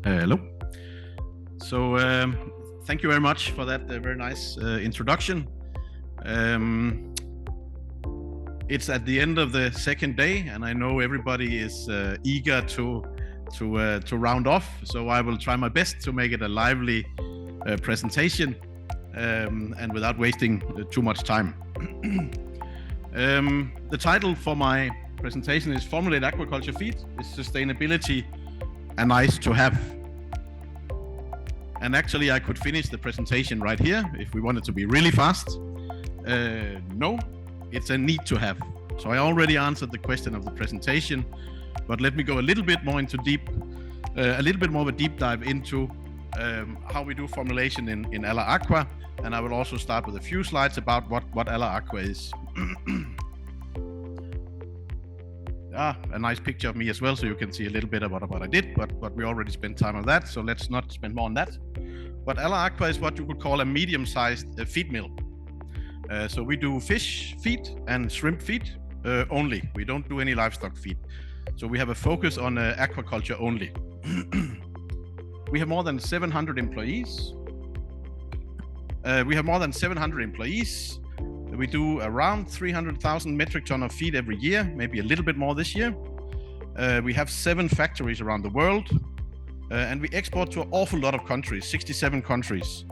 Hello. So thank you very much for that very nice introduction. It's at the end of the second day, and I know everybody is eager to round off. So I will try my best to make it a lively presentation and without wasting too much time. The title for my presentation is Formulating Aquaculture Feed: Is Sustainability a Nice to Have? And actually I could finish the presentation right here if we wanted to be really fast. No, it's a need to have. So I already answered the question of the presentation, but let me go a little bit more into a little bit more of a deep dive into how we do formulation in Aqua, and I will also start with a few slides about what Aqua is. A nice picture of me as well, so you can see a little bit about what I did, but we already spent time on that, so let's not spend more on that. But Aqua is what you could call a medium-sized feed mill. So we do fish feed and shrimp feed only. We don't do any livestock feed. So we have a focus on aquaculture only. We have more than 700 employees. We do around 300,000 metric ton of feed every year, maybe a little bit more this year. We have 7 factories around the world, and we export to an awful lot of countries, 67 countries.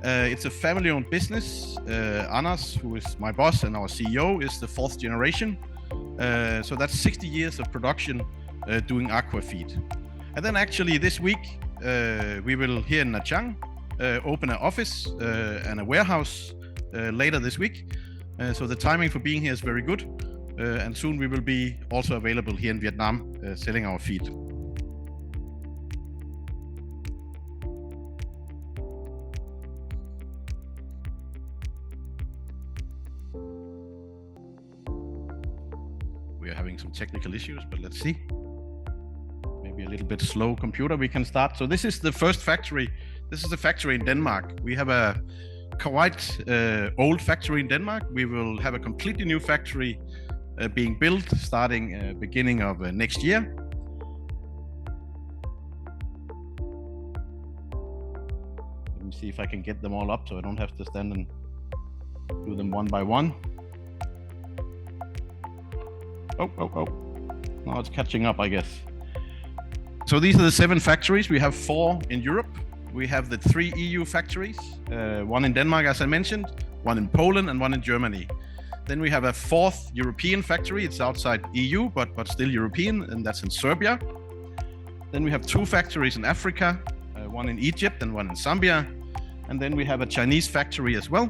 It's a family-owned business. Anders, who is my boss and our CEO, is the 4th generation. So that's 60 years of production doing aqua feed. And then actually this week, we will here in Nha Trang open an office and a warehouse later this week. So the timing for being here is very good. And soon we will be also available here in Vietnam selling our feed. We are having some technical issues, but let's see. Maybe a little bit slow computer, we can start. So this is the first factory. This is a factory in Denmark. We have a quite old factory in Denmark. We will have a completely new factory being built starting beginning of next year. Let me see if I can get them all up so I don't have to stand and do them one by one. Oh. Now it's catching up, I guess. So these are the 7 factories. We have 4 in Europe. We have the 3 EU factories, 1 in Denmark, as I mentioned, 1 in Poland, and 1 in Germany. Then we have a 4th European factory. It's outside EU, but still European, and that's in Serbia. Then we have 2 factories in Africa, 1 in Egypt and 1 in Zambia. And then we have a Chinese factory as well,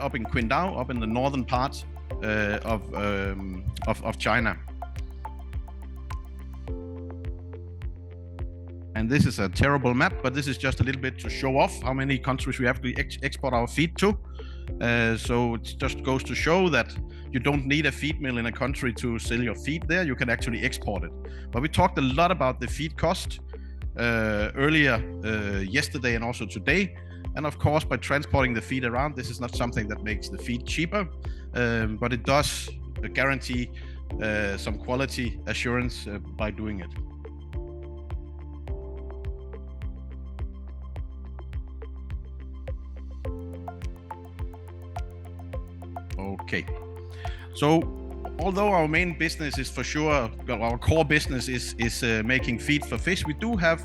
up in Qingdao, up in the northern part of China. And this is a terrible map, but this is just a little bit to show off how many countries we have to export our feed to. So it just goes to show that you don't need a feed mill in a country to sell your feed there. You can actually export it. But we talked a lot about the feed cost earlier yesterday and also today. And of course, by transporting the feed around, this is not something that makes the feed cheaper, but it does guarantee some quality assurance by doing it. Okay, so although our main business is for sure, our core business is making feed for fish, we do have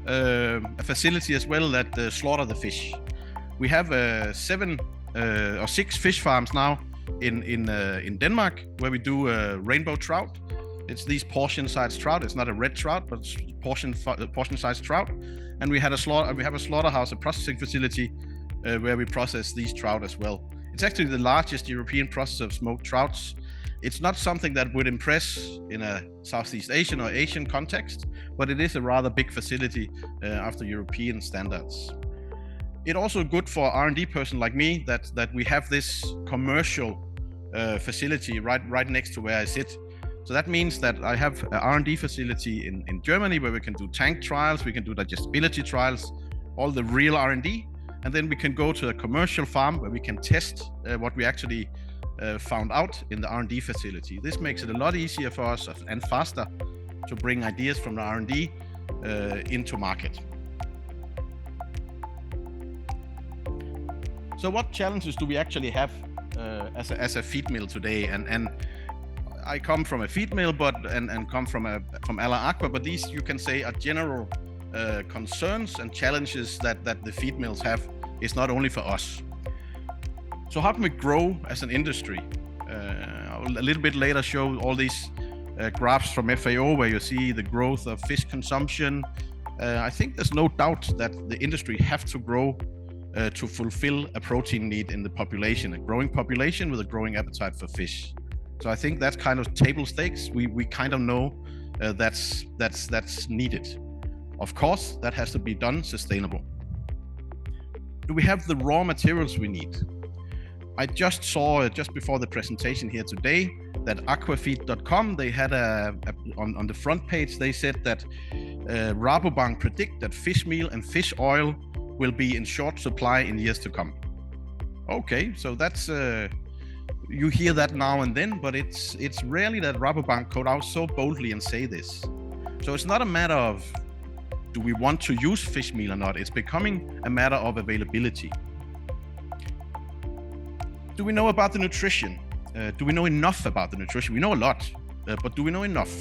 a facility as well that slaughter the fish. We have 7 or 6 fish farms now in Denmark where we do rainbow trout. It's these portion-sized trout. It's not a red trout, but it's portion-sized trout. And we have a slaughterhouse, a processing facility where we process these trout as well. It's actually the largest European processor of smoked trouts. It's not something that would impress in a Southeast Asian or Asian context, but it is a rather big facility after European standards. It's also good for R&D person like me that we have this commercial facility right next to where I sit. So that means that I have an R&D facility in Germany where we can do tank trials, we can do digestibility trials, all the real R&D. And then we can go to a commercial farm where we can test what we actually found out in the R&D facility. This makes it a lot easier for us and faster to bring ideas from the R&D into market. So what challenges do we actually have as a feed mill today? And I come from a feed mill, and come from Aqua, but these, you can say, are general concerns and challenges that the feed mills have. Is not only for us. So how can we grow as an industry? I'll a little bit later show all these graphs from FAO where you see the growth of fish consumption. I think there's no doubt that the industry have to grow to fulfill a protein need in the population, a growing population with a growing appetite for fish. So I think that's kind of table stakes. We kind of know that's needed. Of course, that has to be done sustainable. Do we have the raw materials we need? I just saw just before the presentation here today that aquafeed.com, they had on the front page, they said that Rabobank predict that fish meal and fish oil will be in short supply in years to come. Okay, so that's you hear that now and then, but it's rarely that Rabobank come out so boldly and say this. So it's not a matter of do we want to use fish meal or not? It's becoming a matter of availability. Do we know about the nutrition? Do we know enough about the nutrition? We know a lot, but do we know enough?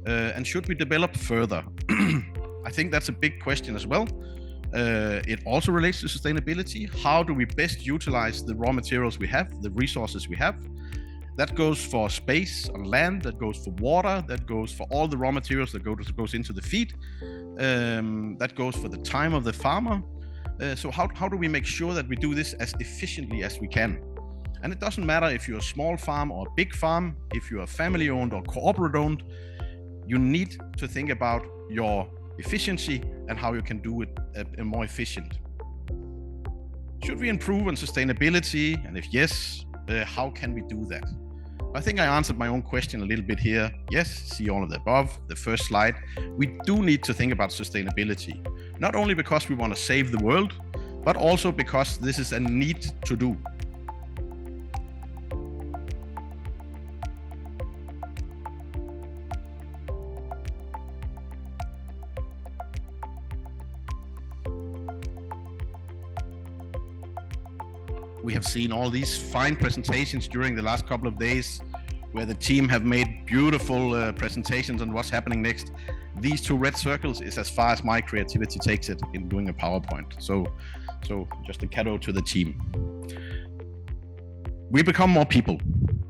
And should we develop further? I think that's a big question as well. It also relates to sustainability. How do we best utilize the raw materials we have, the resources we have? That goes for space on land, that goes for water, that goes for all the raw materials that goes into the feed. That goes for the time of the farmer. So how do we make sure that we do this as efficiently as we can? And it doesn't matter if you're a small farm or a big farm, if you're family owned or corporate owned, you need to think about your efficiency and how you can do it more efficient. Should we improve on sustainability? And if yes, how can we do that? I think I answered my own question a little bit here. Yes, see all of the above, the first slide. We do need to think about sustainability, not only because we want to save the world, but also because this is a need to do. We have seen all these fine presentations during the last couple of days where the team have made beautiful presentations on what's happening next. These two red circles is as far as my creativity takes it in doing a PowerPoint. So just a cadeau to the team. We become more people.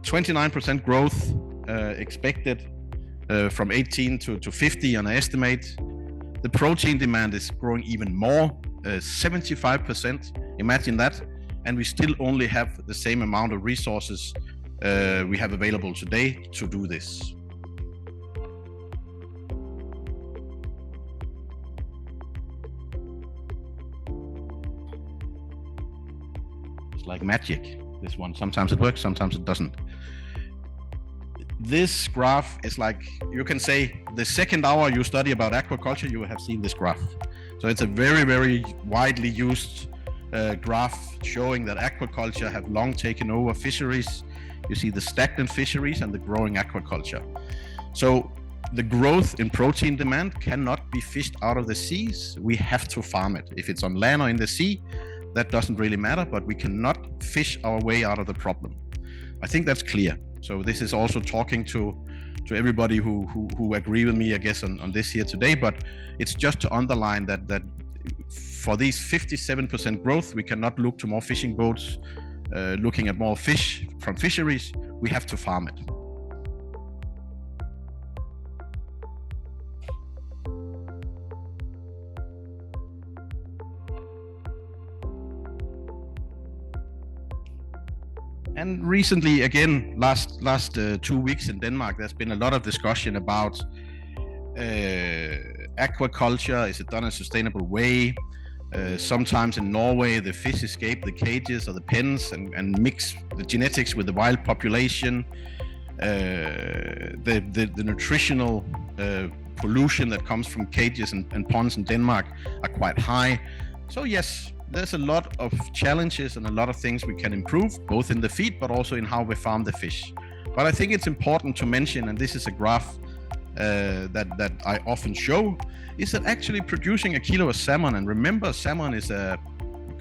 29% growth expected from 18 to 50 on an estimate. The protein demand is growing even more, 75%. Imagine that. And we still only have the same amount of resources we have available today to do this. It's like magic, this one. Sometimes it works, sometimes it doesn't. This graph is like, you can say, the second hour you study about aquaculture, you will have seen this graph. So it's a very, very widely used graph showing that aquaculture have long taken over fisheries. You see the stagnant fisheries and the growing aquaculture. So the growth in protein demand cannot be fished out of the seas. We have to farm it. If it's on land or in the sea, that doesn't really matter, but we cannot fish our way out of the problem. I think that's clear. So this is also talking to everybody who agree with me, I guess, on this here today, but it's just to underline that for these 57% growth, we cannot look to more fishing boats, looking at more fish from fisheries. We have to farm it. And recently, again, last 2 weeks in Denmark, there's been a lot of discussion about aquaculture. Is it done in a sustainable way? Sometimes in Norway, the fish escape the cages or the pens and mix the genetics with the wild population. The nutritional pollution that comes from cages and ponds in Denmark are quite high. So yes, there's a lot of challenges and a lot of things we can improve, both in the feed, but also in how we farm the fish. But I think it's important to mention, and this is a graph that I often show is that actually producing a kilo of salmon, and remember, salmon is a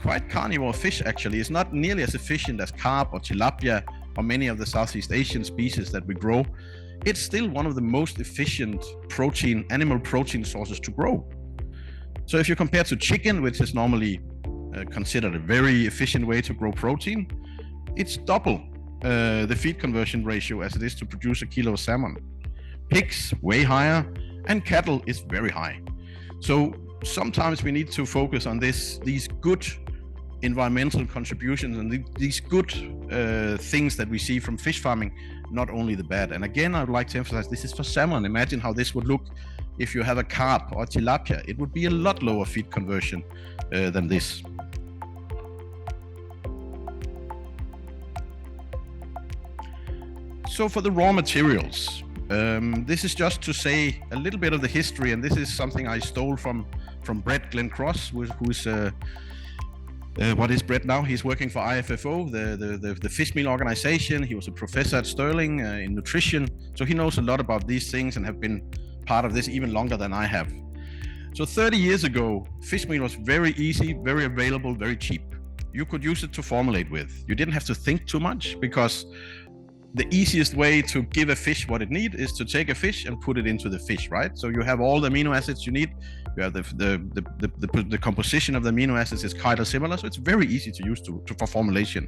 quite carnivore fish actually, is not nearly as efficient as carp or tilapia or many of the Southeast Asian species that we grow. It's still one of the most efficient animal protein sources to grow. So if you compare to chicken, which is normally considered a very efficient way to grow protein, it's double the feed conversion ratio as it is to produce a kilo of salmon. Pigs, way higher, and cattle is very high. So sometimes we need to focus on these good environmental contributions and these good things that we see from fish farming, not only the bad. And again, I would like to emphasize this is for salmon. Imagine how this would look if you have a carp or tilapia. It would be a lot lower feed conversion than this. So for the raw materials, this is just to say a little bit of the history, and this is something I stole from Brett Glenn Cross, who's what is Brett now? He's working for IFFO, the fish meal organization. He was a professor at Sterling in nutrition, so he knows a lot about these things and have been part of this even longer than I have. So 30 years ago, fish meal was very easy, very available, very cheap. You could use it to formulate with. You didn't have to think too much, because the easiest way to give a fish what it needs is to take a fish and put it into the fish, right? So you have all the amino acids you need. You have the composition of the amino acids is kind of similar, so it's very easy to use for formulation.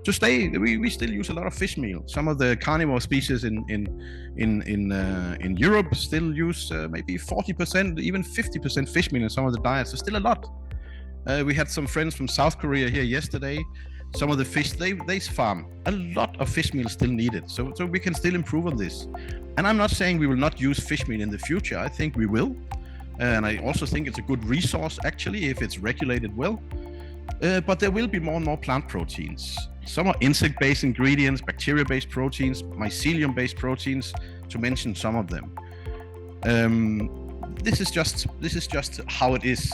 We still use a lot of fish meal. Some of the carnivore species in Europe still use maybe 40%, even 50% fish meal in some of the diets. So still a lot. We had some friends from South Korea here yesterday. Some of the fish they farm, a lot of fish meal still needed. So we can still improve on this. And I'm not saying we will not use fish meal in the future. I think we will. And I also think it's a good resource actually if it's regulated well. But there will be more and more plant proteins. Some are insect-based ingredients, bacteria-based proteins, mycelium-based proteins, to mention some of them. This is just how it is.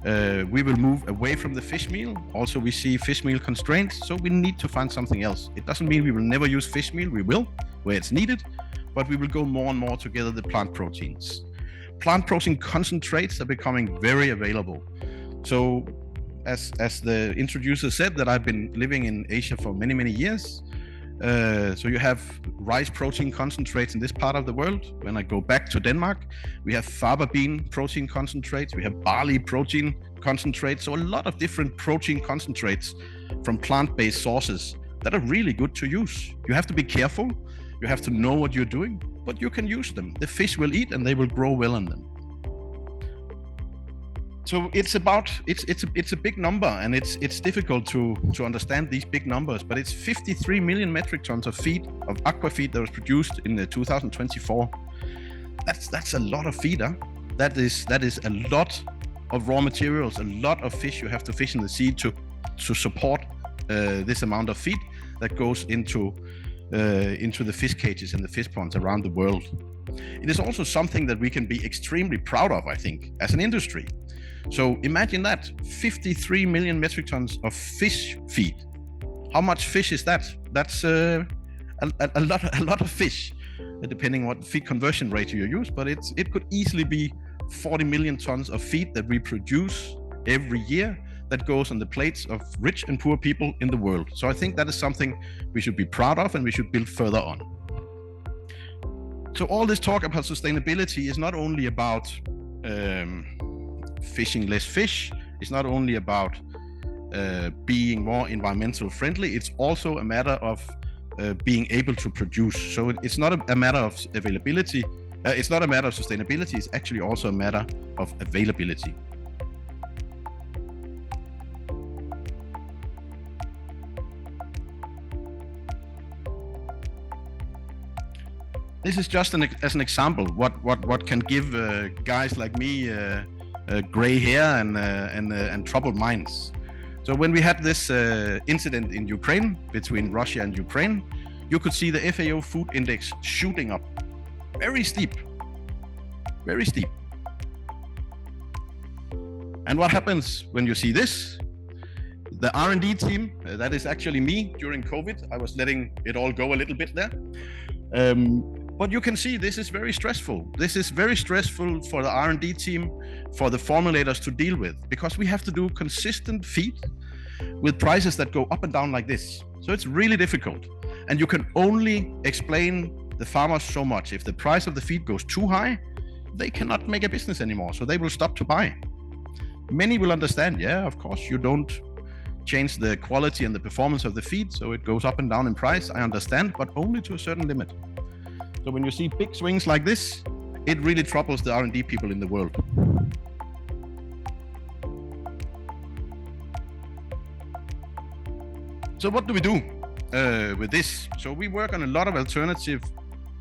We will move away from the fish meal. Also, we see fish meal constraints, so we need to find something else. It doesn't mean we will never use fish meal. We will, where it's needed, but we will go more and more together the plant proteins. Plant protein concentrates are becoming very available. So, as the introducer said, that I've been living in Asia for many, many years. So you have rice protein concentrates in this part of the world. When I go back to Denmark, we have faba bean protein concentrates, we have barley protein concentrates. So a lot of different protein concentrates from plant-based sources that are really good to use. You have to be careful. You have to know what you're doing, but you can use them. The fish will eat and they will grow well on them. So it's a big number, and it's difficult to understand these big numbers, but it's 53 million metric tons of aqua feed that was produced in 2024. That's a lot of feed, huh? That is a lot of raw materials, a lot of fish you have to fish in the sea to support this amount of feed that goes into the fish cages and the fish ponds around the world. It is also something that we can be extremely proud of, I think, as an industry. So imagine that, 53 million metric tons of fish feed. How much fish is that? That's a lot of fish, depending what feed conversion rate you use, but it could easily be 40 million tons of feed that we produce every year that goes on the plates of rich and poor people in the world. So I think that is something we should be proud of and we should build further on. So all this talk about sustainability is not only about fishing less fish. It's not only about being more environmental friendly. It's also a matter of being able to produce. So it's not a matter of availability. It's not a matter of sustainability. It's actually also a matter of availability. This is just as an example what can give guys like me gray hair and troubled minds. So when we had this incident in Ukraine between Russia and Ukraine, you could see the FAO food index shooting up, very steep, very steep. And what happens when you see this? The R&D team, that is actually me during COVID. I was letting it all go a little bit there. But you can see this is very stressful. This is very stressful for the R&D team, for the formulators to deal with, because we have to do consistent feed with prices that go up and down like this. So it's really difficult. And you can only explain the farmers so much. If the price of the feed goes too high, they cannot make a business anymore. So they will stop to buy. Many will understand, yeah, of course, you don't change the quality and the performance of the feed, so it goes up and down in price. I understand, but only to a certain limit. So when you see big swings like this, it really troubles the R&D people in the world. So what do we do with this? So we work on a lot of alternative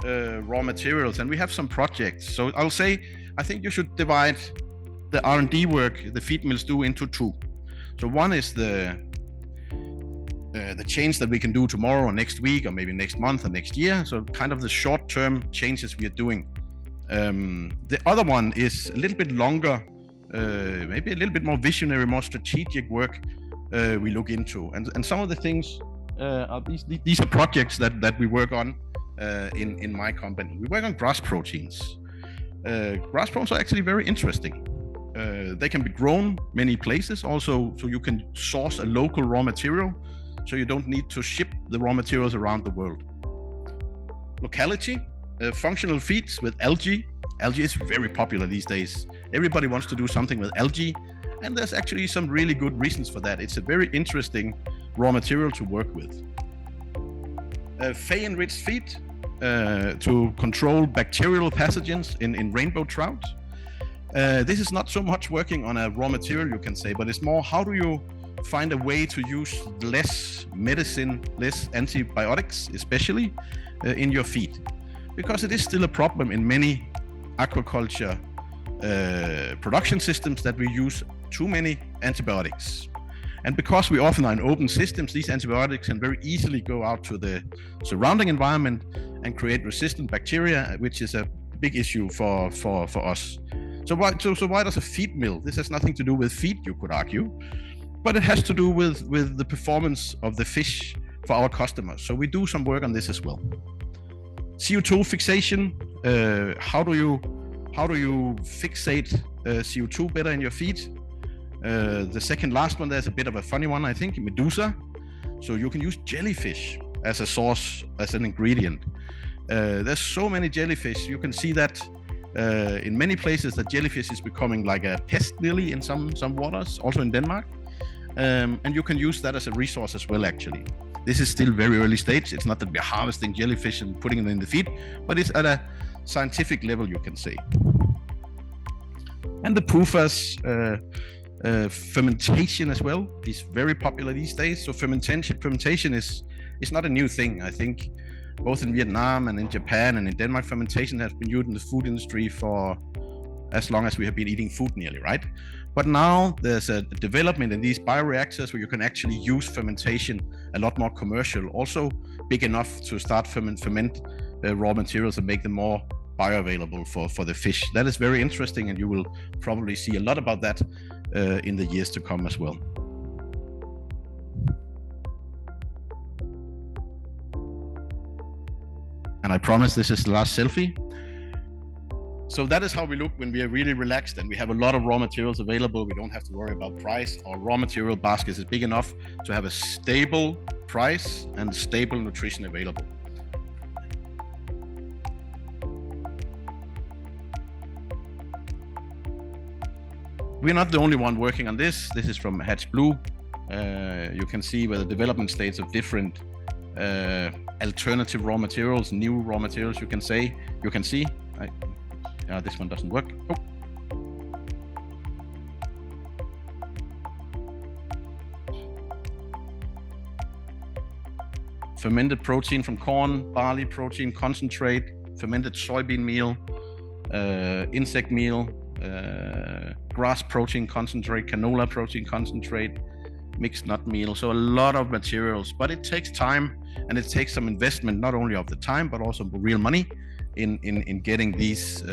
raw materials, and we have some projects. So I'll say, I think you should divide the R&D work the feed mills do into two. So one is the change that we can do tomorrow or next week or maybe next month or next year. So kind of the short-term changes we are doing. The other one is a little bit longer, maybe a little bit more visionary, more strategic work we look into. And some of the things are these are projects that we work on in my company. We work on grass proteins. Grass proteins are actually very interesting. They can be grown many places also, so you can source a local raw material, so you don't need to ship the raw materials around the world. Locality, functional feeds with algae. Algae is very popular these days. Everybody wants to do something with algae, and there's actually some really good reasons for that. It's a very interesting raw material to work with. Fay-enriched feed to control bacterial pathogens in rainbow trout. This is not so much working on a raw material, you can say, but it's more how do you find a way to use less medicine, less antibiotics, especially in your feed, because it is still a problem in many aquaculture production systems that we use too many antibiotics. And because we often are in open systems, these antibiotics can very easily go out to the surrounding environment and create resistant bacteria, which is a big issue for us. So why does a feed mill? This has nothing to do with feed, you could argue, but it has to do with the performance of the fish for our customers. So we do some work on this as well. CO2 fixation. How do you fixate CO2 better in your feed? The second last one, there's a bit of a funny one, I think, Medusa. So you can use jellyfish as a source, as an ingredient. There's so many jellyfish. You can see that in many places that jellyfish is becoming like a pest nearly in some waters, also in Denmark. And you can use that as a resource as well, actually. This is still very early stage. It's not that we're harvesting jellyfish and putting them in the feed, but it's at a scientific level, you can say. And the PUFAs, fermentation as well is very popular these days. So fermentation is not a new thing. I think both in Vietnam and in Japan and in Denmark, fermentation has been used in the food industry for as long as we have been eating food nearly, right? But now there's a development in these bioreactors where you can actually use fermentation a lot more commercial, also big enough to start ferment raw materials and make them more bioavailable for the fish. That is very interesting, and you will probably see a lot about that in the years to come as well. And I promise this is the last selfie. So that is how we look when we are really relaxed and we have a lot of raw materials available. We don't have to worry about price. Our raw material basket is big enough to have a stable price and stable nutrition available. We're not the only one working on this. This is from Hatch Blue. You can see where the development states of different alternative raw materials, new raw materials, you can see. This one doesn't work. Oh. Fermented protein from corn, barley protein concentrate, fermented soybean meal, insect meal, grass protein concentrate, canola protein concentrate, mixed nut meal. So a lot of materials, but it takes time and it takes some investment, not only of the time, but also real money in getting these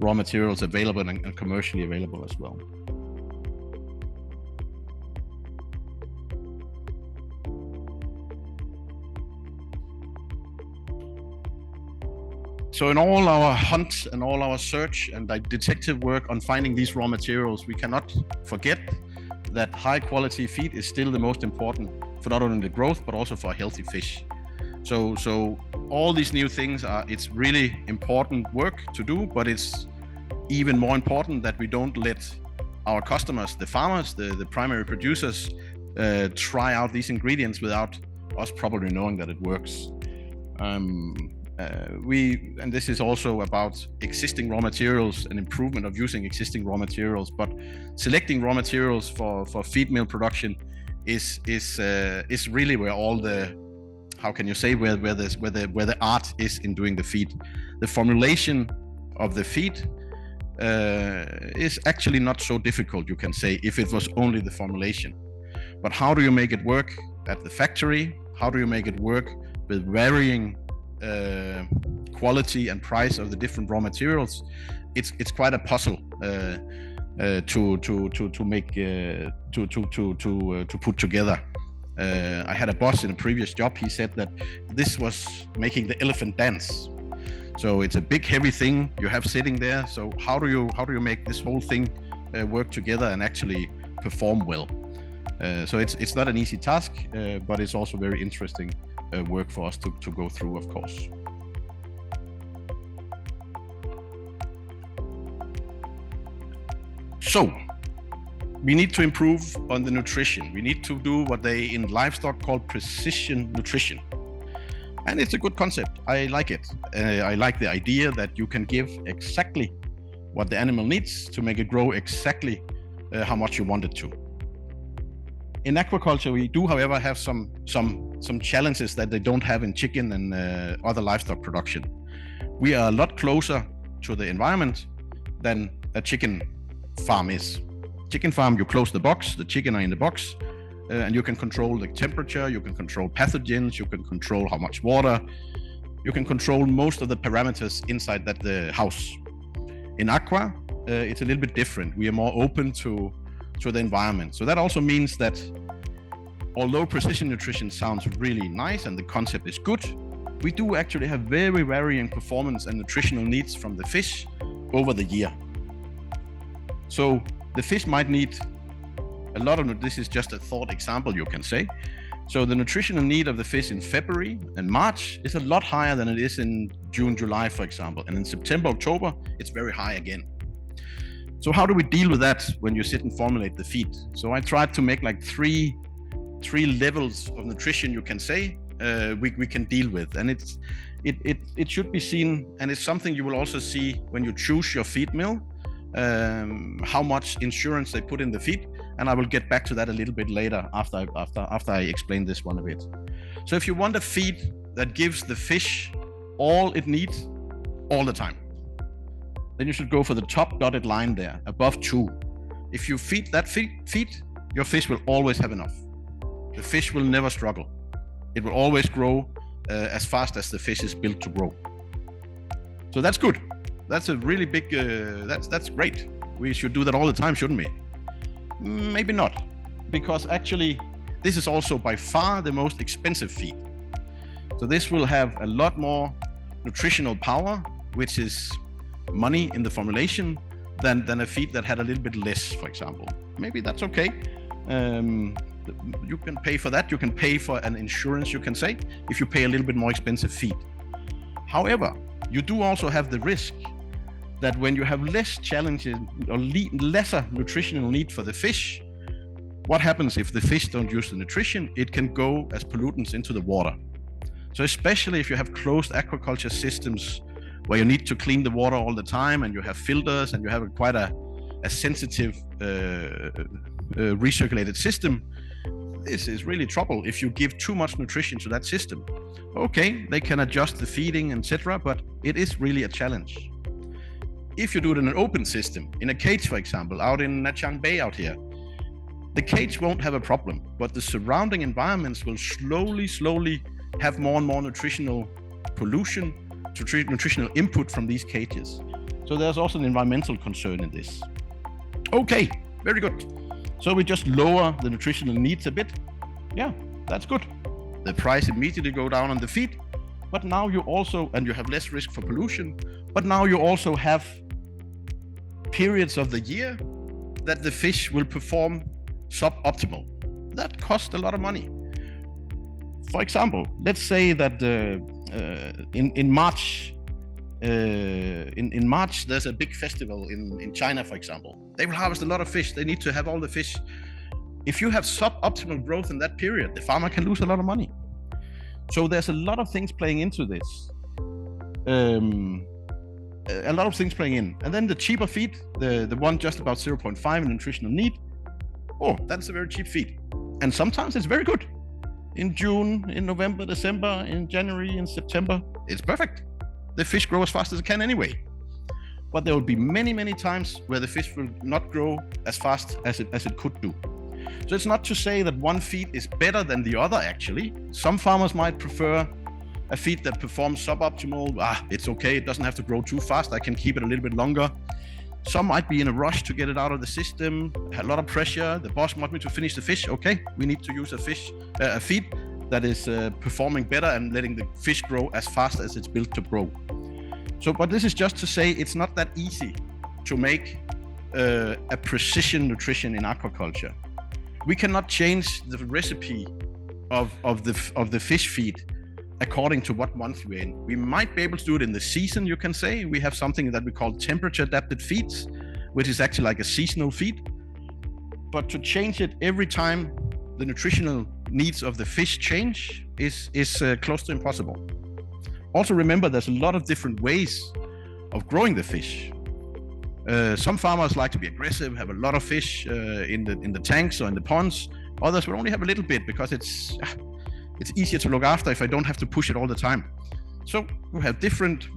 raw materials available and commercially available as well. So in all our hunt and all our search and detective work on finding these raw materials, we cannot forget that high quality feed is still the most important for not only the growth, but also for a healthy fish. So all these new things it's really important work to do, but it's even more important that we don't let our customers, the farmers, the primary producers, try out these ingredients without us probably knowing that it works. And this is also about existing raw materials and improvement of using existing raw materials, but selecting raw materials for feed mill production is really where all the, how can you say, where the art is in doing the feed. The formulation of the feed is actually not so difficult, you can say, if it was only the formulation. But how do you make it work at the factory? How do you make it work with varying quality and price of the different raw materials? It's quite a puzzle to make to put together. I had a boss in a previous job. He said that this was making the elephant dance. So it's a big heavy thing you have sitting there. So how do you make this whole thing work together and actually perform well? So it's not an easy task, but it's also very interesting work for us to go through, of course. So we need to improve on the nutrition. We need to do what they in livestock call precision nutrition. And it's a good concept. I like it. I like the idea that you can give exactly what the animal needs to make it grow exactly how much you want it to. In aquaculture, we do, however, have some challenges that they don't have in chicken and other livestock production. We are a lot closer to the environment than a chicken farm is. Chicken farm, you close the box, the chicken are in the box, and you can control the temperature, you can control pathogens, you can control how much water, you can control most of the parameters inside the house. In aqua, it's a little bit different. We are more open to the environment. So that also means that although precision nutrition sounds really nice and the concept is good, we do actually have very varying performance and nutritional needs from the fish over the year. So the fish might need a lot of, this is just a thought example, you can say. So the nutritional need of the fish in February and March is a lot higher than it is in June, July, for example. And in September, October, it's very high again. So how do we deal with that when you sit and formulate the feed? So I tried to make like three levels of nutrition, you can say, we can deal with. And it should be seen, and it's something you will also see when you choose your feed mill, how much insurance they put in the feed. And I will get back to that a little bit later after I explain this one a bit. So if you want a feed that gives the fish all it needs all the time, then you should go for the top dotted line there, above 2. If you feed that feed, your fish will always have enough. The fish will never struggle. It will always grow as fast as the fish is built to grow. So that's good. That's a really big, that's great. We should do that all the time, shouldn't we? Maybe not, because actually this is also by far the most expensive feed. So this will have a lot more nutritional power, which is money in the formulation, than a feed that had a little bit less, for example. Maybe that's okay. You can pay for that. You can pay for an insurance, you can say, if you pay a little bit more expensive feed. However, you do also have the risk that when you have less challenges or lesser nutritional need for the fish, what happens if the fish don't use the nutrition? It can go as pollutants into the water. So especially if you have closed aquaculture systems where you need to clean the water all the time and you have filters and you have quite a sensitive recirculated system, this is really trouble if you give too much nutrition to that system. Okay, they can adjust the feeding, etc., but it is really a challenge. If you do it in an open system, in a cage, for example, out in Nha Trang Bay out here, the cage won't have a problem, but the surrounding environments will slowly have more and more nutritional pollution, nutritional input from these cages. So there's also an environmental concern in this. Okay, very good. So we just lower the nutritional needs a bit. Yeah, that's good. The price immediately go down on the feed, but now you also, and you have less risk for pollution, but now you also have periods of the year that the fish will perform suboptimal. That costs a lot of money. For example, let's say that in March, in March there's a big festival in China, for example. They will harvest a lot of fish. They need to have all the fish. If you have suboptimal growth in that period, the farmer can lose a lot of money. So there's a lot of things playing into this. A lot of things playing in. And then the cheaper feed, the one just about 0.5 in nutritional need, oh, that's a very cheap feed. And sometimes it's very good. In June, in November, December, in January, in September, it's perfect. The fish grow as fast as it can anyway. But there will be many, many times where the fish will not grow as fast as it could do. So it's not to say that one feed is better than the other, actually. Some farmers might prefer a feed that performs suboptimal. It's okay, it doesn't have to grow too fast, I can keep it a little bit longer. Some might be in a rush to get it out of the system, a lot of pressure, the boss wants me to finish the fish. Okay, we need to use a feed that is performing better and letting the fish grow as fast as it's built to grow. So, but this is just to say it's not that easy to make a precision nutrition in aquaculture. We cannot change the recipe of the fish feed according to what month we're in. We might be able to do it in the season, you can say. We have something that we call temperature adapted feeds, which is actually like a seasonal feed. But to change it every time the nutritional needs of the fish change is close to impossible. Also remember, there's a lot of different ways of growing the fish. Some farmers like to be aggressive, have a lot of fish in the tanks or in the ponds. Others will only have a little bit because it's easier to look after if I don't have to push it all the time. So we have different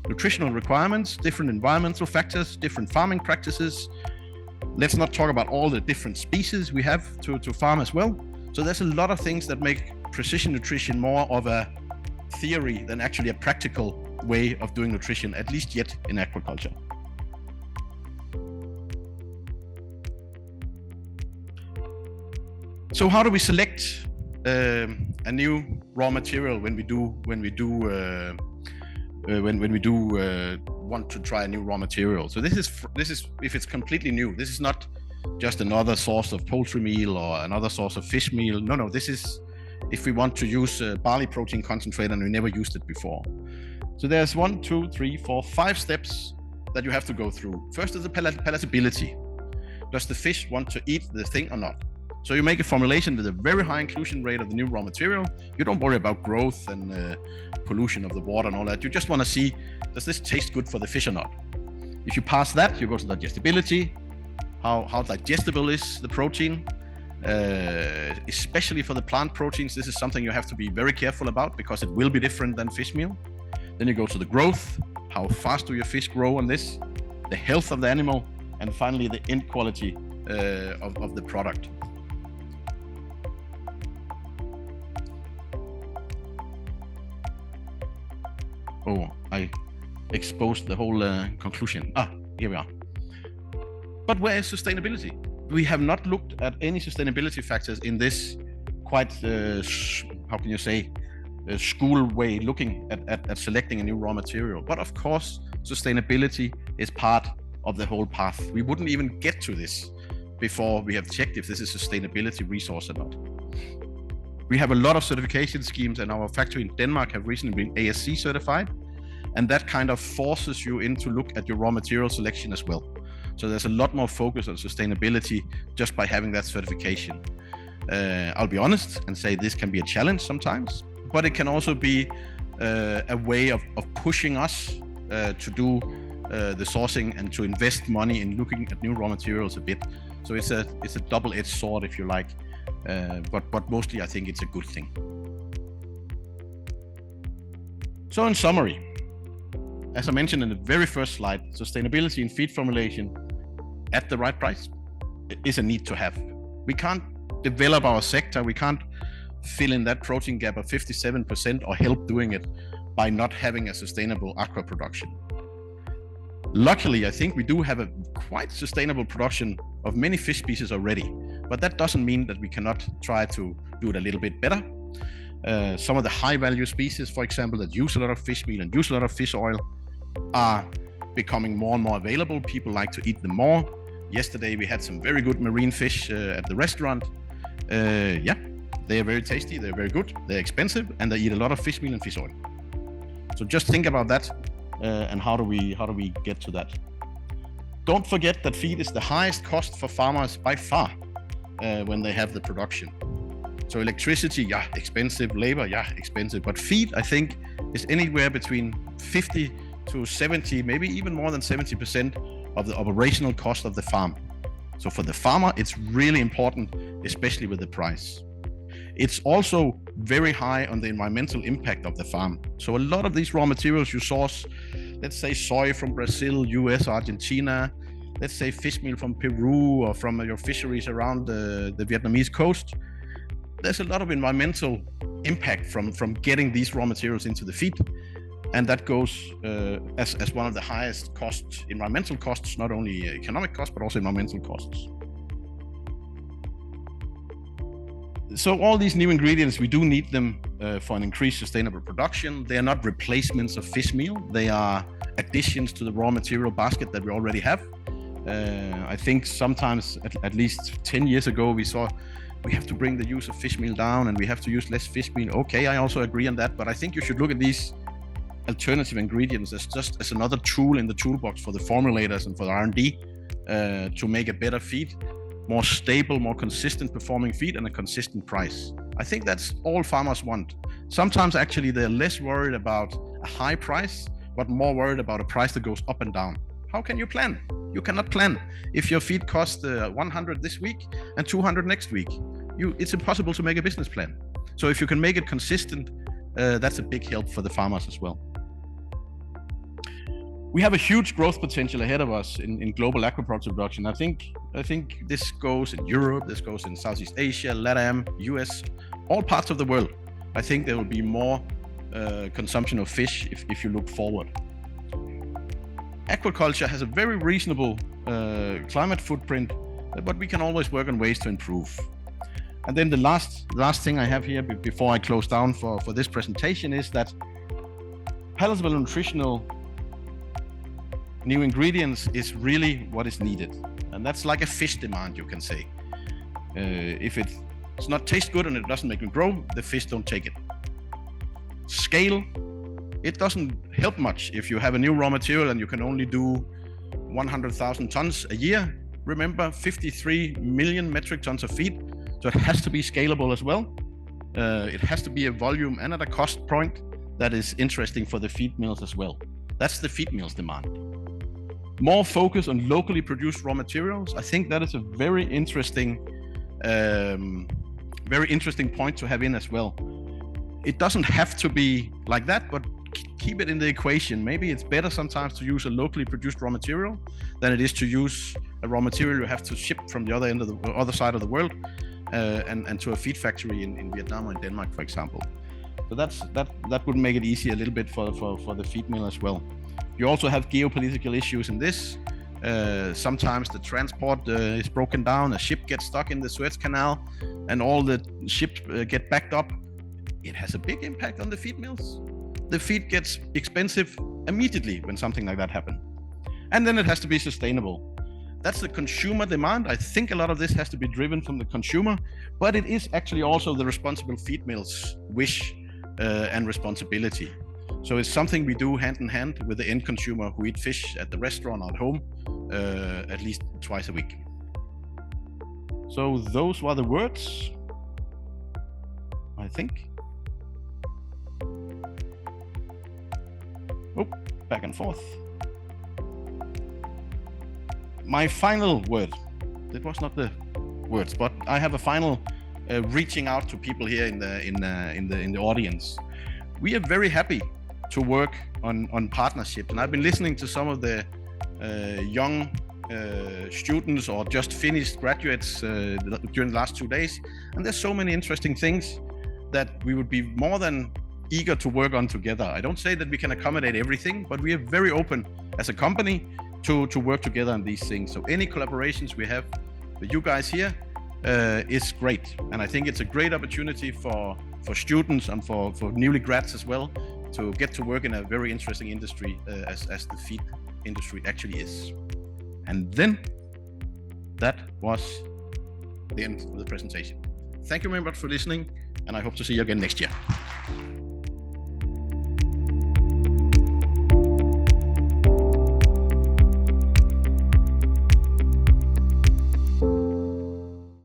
nutritional requirements, different environmental factors, different farming practices. Let's not talk about all the different species we have to farm as well. So there's a lot of things that make precision nutrition more of a theory than actually a practical way of doing nutrition, at least yet in aquaculture. So how do we select a new raw material when we want to try a new raw material? So this is if it's completely new. This is not just another source of poultry meal or another source of fish meal. No, this is if we want to use barley protein concentrate and we never used it before. So there's 1, 2, 3, 4, 5 steps that you have to go through. First is the palatability. Does the fish want to eat the thing or not? So you make a formulation with a very high inclusion rate of the new raw material. You don't worry about growth and pollution of the water and all that. You just want to see, does this taste good for the fish or not? If you pass that, you go to digestibility. How digestible is the protein? Especially for the plant proteins, this is something you have to be very careful about because it will be different than fish meal. Then you go to the growth. How fast do your fish grow on this? The health of the animal, and finally the end quality of the product. Oh, I exposed the whole conclusion. Here we are. But where is sustainability? We have not looked at any sustainability factors in this quite, how can you say, school way looking at selecting a new raw material. But of course, sustainability is part of the whole path. We wouldn't even get to this before we have checked if this is a sustainability resource or not. We have a lot of certification schemes, and our factory in Denmark have recently been ASC certified, and that kind of forces you in to look at your raw material selection as well. So there's a lot more focus on sustainability just by having that certification. I'll be honest and say this can be a challenge sometimes, but it can also be a way of pushing us to do the sourcing and to invest money in looking at new raw materials a bit. So it's a double-edged sword, if you like. But mostly I think it's a good thing. So in summary, as I mentioned in the very first slide, sustainability in feed formulation at the right price is a need to have. We can't develop our sector, we can't fill in that protein gap of 57% or help doing it by not having a sustainable aqua production. Luckily, I think we do have a quite sustainable production of many fish species already, but that doesn't mean that we cannot try to do it a little bit better. Some of the high value species, for example, that use a lot of fish meal and use a lot of fish oil are becoming more and more available. People like to eat them more. Yesterday we had some very good marine fish at the restaurant. Yeah, they are very tasty, they're very good, they're expensive, and they eat a lot of fish meal and fish oil. So just think about that, and how do we get to that? Don't forget that feed is the highest cost for farmers by far when they have the production. So electricity, yeah, expensive. Labor, yeah, expensive. But feed, I think, is anywhere between 50 to 70, maybe even more than 70% of the operational cost of the farm. So for the farmer, it's really important, especially with the price. It's also very high on the environmental impact of the farm. So a lot of these raw materials you source, let's say soy from Brazil, US, Argentina, let's say fish meal from Peru or from your fisheries around the Vietnamese coast. There's a lot of environmental impact from getting these raw materials into the feed. And that goes as one of the highest costs, environmental costs, not only economic costs, but also environmental costs. So all these new ingredients, we do need them for an increased sustainable production. They are not replacements of fish meal. They are additions to the raw material basket that we already have. I think sometimes, at least 10 years ago, we saw we have to bring the use of fish meal down and we have to use less fish meal. Okay, I also agree on that, but I think you should look at these alternative ingredients as just as another tool in the toolbox for the formulators and for the R&D to make a better feed, more stable, more consistent performing feed and a consistent price. I think that's all farmers want. Sometimes actually they're less worried about a high price, but more worried about a price that goes up and down. How can you plan? You cannot plan. If your feed costs 100 this week and 200 next week, it's impossible to make a business plan. So if you can make it consistent, that's a big help for the farmers as well. We have a huge growth potential ahead of us in global aquaculture production. I think this goes in Europe, this goes in Southeast Asia, LATAM, US, all parts of the world. I think there will be more consumption of fish if you look forward. Aquaculture has a very reasonable climate footprint, but we can always work on ways to improve. And then the last thing I have here before I close down for this presentation is that palatable nutritional new ingredients is really what is needed. And that's like a fish demand, you can say. If it's not taste good and it doesn't make them grow, the fish don't take it. Scale, it doesn't help much if you have a new raw material and you can only do 100,000 tons a year. Remember, 53 million metric tons of feed. So it has to be scalable as well. It has to be a volume and at a cost point that is interesting for the feed mills as well. That's the feed mills demand. More focus on locally produced raw materials. I think that is a very interesting point to have in as well. It doesn't have to be like that, but keep it in the equation. Maybe it's better sometimes to use a locally produced raw material than it is to use a raw material you have to ship from the other side of the world and to a feed factory in Vietnam or in Denmark, for example. So that would make it easier a little bit for the feed mill as well. You also have geopolitical issues in this. Sometimes the transport is broken down, a ship gets stuck in the Suez Canal, and all the ships get backed up. It has a big impact on the feed mills. The feed gets expensive immediately when something like that happens. And then it has to be sustainable. That's the consumer demand. I think a lot of this has to be driven from the consumer, but it is actually also the responsible feed mill's wish and responsibility. So it's something we do hand in hand with the end consumer who eat fish at the restaurant or at home at least twice a week. So those were the words, I think. Oh, back and forth. My final word, it was not the words, but I have a final reaching out to people here in the audience. We are very happy to work on partnerships, and I've been listening to some of the young students or just finished graduates during the last 2 days, and there's so many interesting things that we would be more than eager to work on together. I don't say that we can accommodate everything, but we are very open as a company to work together on these things. So any collaborations we have with you guys here is great, and I think it's a great opportunity for students and for newly grads as well, to get to work in a very interesting industry as the feed industry actually is. And then that was the end of the presentation. Thank you very much for listening, and I hope to see you again next year.